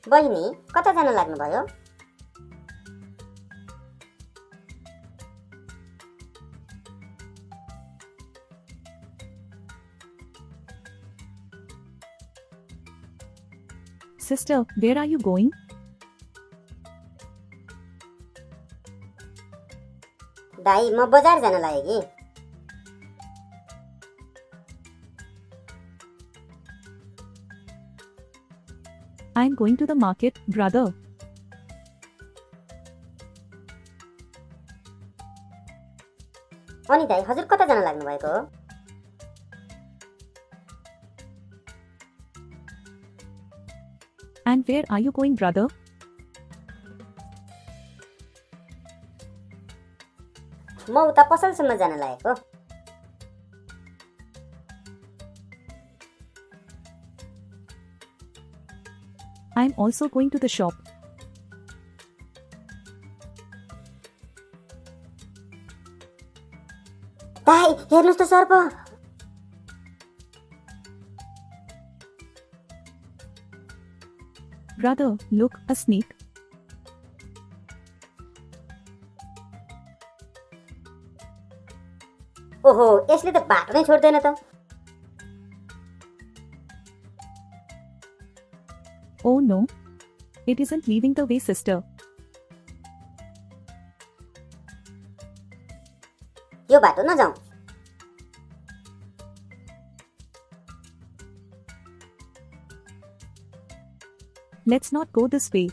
बहिनी कता जान लाग्नुभयो? Sister, where are you going? दाई म बजार जान लागेँ कि। I am going to the market, brother. अनि दाई हजुर कता जान लाग्नु भएको हो? And where are you going, brother? म उता पसलसम्म जान लागेको। I am also going to the shop. दाई हेर्नुस् त सर्प। Brother, look, a snake. ओहो यसले त बाटो नै छोड्दैन त। Oh no. It isn't leaving the way, sister. यो बाटो नजाउँ। Let's not go this way.